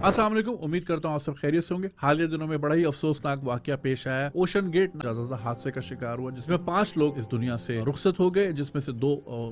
अस्सलाम वालेकुम, उम्मीद करता हूँ आप सब खैरियत से होंगे। हालिया दिनों में बड़ा ही अफसोसनाक वाकया पेश आया। ओशन गेट ज्यादा हादसे का शिकार हुआ जिसमें 5 लोग इस दुनिया से रुखसत हो गए, जिसमें से 2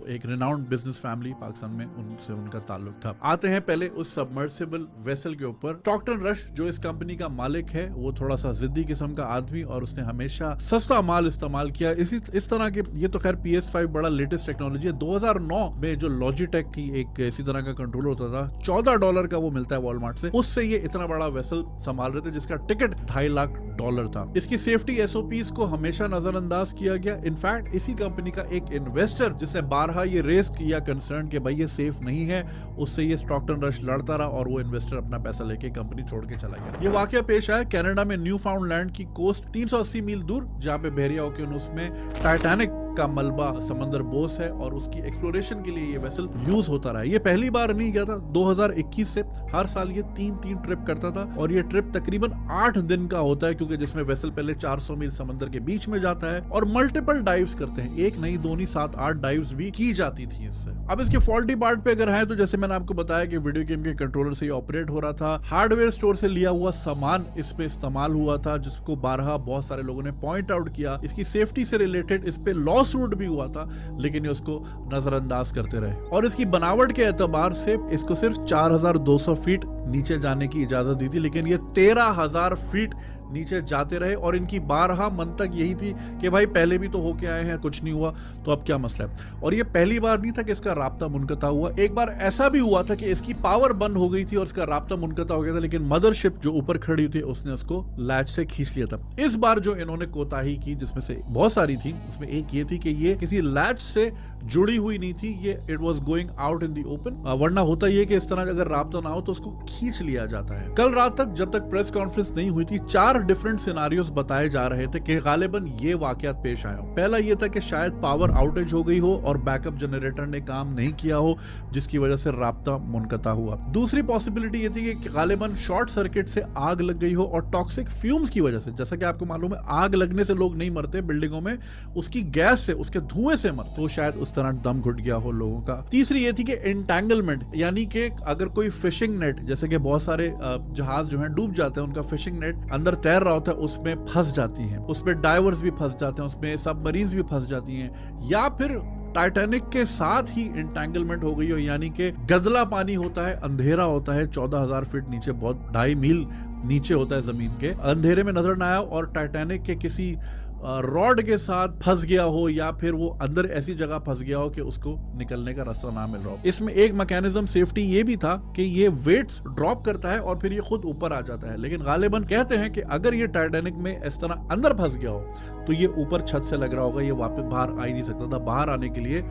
एक रिनाउंड बिजनेस फैमिली पाकिस्तान में उनसे उनका ताल्लुक था। आते हैं पहले उस सबमर्सिबल वेसल के ऊपर। स्टॉकटन रश जो इस कंपनी का मालिक है, वो थोड़ा सा जिद्दी किस्म का आदमी और उसने हमेशा सस्ता माल इस्तेमाल किया। इस तरह के, ये तो खैर PS5 बड़ा लेटेस्ट टेक्नोलॉजी है। 2009 में जो लॉजिटेक की एक इसी तरह का कंट्रोलर होता था, $14 का वो मिलता है वॉलमार्ट से, उससे ये इतना बड़ा वेसल संभाल रहे थे जिसका टिकट $2.5 लाख था। इसकी सेफ्टी SOPs को हमेशा नजरअंदाज किया गया। इनफैक्ट इसी कंपनी का एक इन्वेस्टर जिसने बारहा ये रेस किया कंसर्न कि भाई ये सेफ नहीं है, उससे ये स्टॉकटन रश लड़ता रहा और वो इन्वेस्टर अपना पैसा लेके कंपनी छोड़ के चला गया। ये वाकया पेश आया कनाडा में न्यू फाउंडलैंड की कोस्ट 380 मील दूर, जहाँ पे बहरिया ओकेनस में टाइटैनिक का मलबा समंदर बोस है और उसकी एक्सप्लोरेशन के लिए ये वेसल यूज होता रहा। ये पहली बार नहीं गया था। 2021 से हर साल ये 3 ट्रिप करता था और ये ट्रिप तकरीबन 8 दिन का होता है, क्योंकि जिसमें वेसल पहले 400 मील समंदर के बीच में जाता है और मल्टीपल डाइव्स करते हैं। एक नहीं, 2 नहीं, 7-8 डाइव्स भी की जाती थी इससे। अब इसके फॉल्टी पार्ट पे अगर है तो जैसे मैंने आपको बताया कि वीडियो गेम के कंट्रोलर से ऑपरेट हो रहा था। हार्डवेयर स्टोर से लिया हुआ सामान इस पे इस्तेमाल हुआ था, जिसको बारहा बहुत सारे लोगों ने पॉइंट आउट किया। इसकी सेफ्टी से रिलेटेड इस पे लॉ सूट भी हुआ था, लेकिन ये उसको नजरअंदाज करते रहे। और इसकी बनावट के एतबार से इसको सिर्फ 4200 फीट नीचे जाने की इजाजत दी थी, लेकिन ये 13000 फीट नीचे जाते रहे। और इनकी बारहा मंतक यही थी कि भाई पहले भी तो होके आए हैं, कुछ नहीं हुआ, तो अब क्या मसला है। और ये पहली बार नहीं था कि इसका राब्ता मुनक़ता हुआ। एक बार ऐसा भी हुआ था कि इसकी पावर बंद हो गई थी और इसका राब्ता मुनक़ता हो गया था, लेकिन मदरशिप जो ऊपर खड़ी थी उसने उसको लैच से खींच लिया था। इस बार जो इन्होंने कोताही की, जिसमें से बहुत सारी थी, उसमें एक ये थी कि ये किसी लैच से जुड़ी हुई नहीं थी, ये it was going out in the open. वरना होता ये कि इस तरह अगर राब्ता ना हो तो उसको खींच लिया जाता है। कल रात तक जब तक प्रेस कॉन्फ्रेंस नहीं हुई थी, 4 डिफरेंट सिनारियोस बताए जा रहे थे कि गालिबन ये वाकयात पेश आया। पहला ये था कि शायद पावर आउटेज हो गई हो और बैकअप जनरेटर ने काम नहीं किया हो, जिसकी वजह से राब्ता मुनक़ता हुआ। दूसरी पॉसिबिलिटी ये थी कि गालिबन शॉर्ट सर्किट से आग लग गई हो और टॉक्सिक फ्यूम्स की वजह से, जैसा कि आपको मालूम है आग लगने से लोग नहीं मरते बिल्डिंगों में, उसकी गैस से, उसके धुएं से मरते, तो शायद उस तरह दम घुट गया हो लोगों का। तीसरी ये थी कि एंटेंगलमेंट, यानी कि अगर कोई फिशिंग नेट, जैसे कि बहुत सारे जहाज जो हैं डूब जाते हैं, उनका फिशिंग नेट अंदर तैर रहा होता है, उसमें फंस जाती हैं, उसमें डाइवर्स भी फंस जाते हैं, उसमें सबमरीन्स भी फंस जाती हैं, या फिर टाइटैनिक के साथ ही एंटेंगलमेंट हो गई हो, यानी कि गदला पानी होता है, अंधेरा होता है, 14000 फीट नीचे, बहुत 2.5 मील नीचे होता है जमीन के, अंधेरे में नजर ना आया और टाइटैनिक के किसी रॉड के साथ फंस गया हो, या फिर वो अंदर ऐसी जगह फंस गया हो कि उसको निकलने का रास्ता ना मिल रहा हो। इसमें एक मैकेनिज्म सेफ्टी ये भी था कि ये वेट्स ड्रॉप करता है और फिर ये खुद ऊपर आ जाता है, लेकिन गालिबन कहते हैं कि अगर ये टाइटैनिक में इस तरह अंदर फंस गया हो तो ये ऊपर छत से लग रहा होगा, ये वापस बाहर आ ही नहीं सकता था। बाहर आने के लिए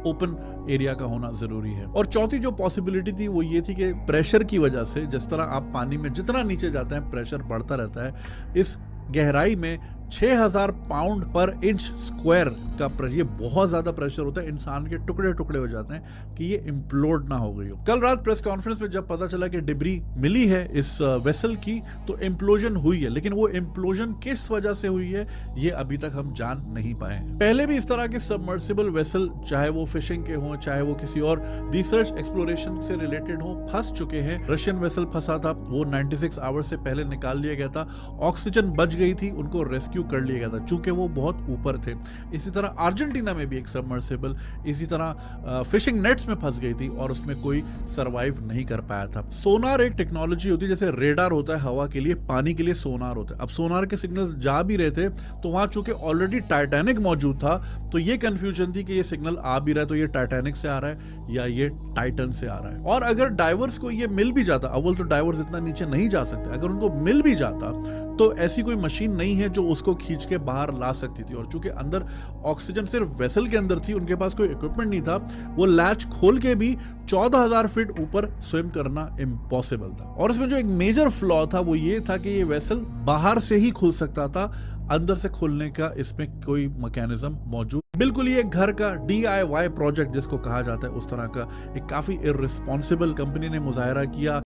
ओपन एरिया का होना जरूरी है। और चौथी जो पॉसिबिलिटी थी वो ये थी कि प्रेशर की वजह से, जिस तरह आप पानी में जितना नीचे जाते हैं प्रेशर बढ़ता रहता है, इस गहराई में 6000 पाउंड पर इंच स्क्वायर का प्रेशर, ये बहुत ज्यादा प्रेशर होता है, इंसान के टुकड़े टुकड़े हो जाते हैं कि ये इम्प्लोड ना हो गई हो। कल रात प्रेस कॉन्फ्रेंस में जब पता चला कि डिब्री मिली है इस वेसल की, तो इम्प्लोजन हुई है, लेकिन वो इम्प्लोजन किस वजह से हुई है ये अभी तक हम जान नहीं पाए हैं। पहले भी इस तरह के सबमर्सिबल वेसल, चाहे वो फिशिंग के हों, चाहे वो किसी और रिसर्च एक्सप्लोरेशन से रिलेटेड हो, फंस चुके हैं। रशियन वेसल फंसा था, वो 96 आवर्स से पहले निकाल लिया गया था, ऑक्सीजन बच गई थी, उनको रेस्क्यू कर लिया गया था चूंकि वो बहुत ऊपर थे। इसी तरह अर्जेंटीना में भी एक सबमर्सिबल इसी तरह फिशिंग नेट्स में फंस गई थी और उसमें कोई सरवाइव नहीं कर पाया था। सोनार एक टेक्नोलॉजी होती है, जैसे रेडार होता है हवा के लिए, पानी के लिए सोनार होता है। अब सोनार के सिग्नल्स जा भी रहे थे तो वहां चूंकि ऑलरेडी टाइटैनिक मौजूद था, तो ये कंफ्यूजन थी कि ये सिग्नल आ भी रहा है तो ये टाइटैनिक से आ रहा है या ये टाइटन से आ रहा है। और अगर डाइवर्स को ये मिल भी जाता, अव्वल तो डाइवर्स इतना नीचे नहीं जा सकते, अगर उनको मिल भी जाता तो ऐसी कोई मशीन नहीं है जो उसको खींच के बाहर ला सकती थी। और चूंकि अंदर ऑक्सीजन सिर्फ वेसल के अंदर थी, उनके पास कोई इक्विपमेंट नहीं था, वो लैच खोल के भी 14000 फीट ऊपर स्विम करना इम्पॉसिबल था। और इसमें जो एक मेजर फ्लॉ था वो ये था कि ये वेसल बाहर से ही खुल सकता था, अंदर से खुलने का इसमें कोई मैकेनिज्म मौजूद। बिल्कुल ये घर का DIY प्रोजेक्ट जिसको कहा जाता है, उस तरह का एक काफी इररिस्पॉन्सिबल कंपनी ने मुजाहरा किया।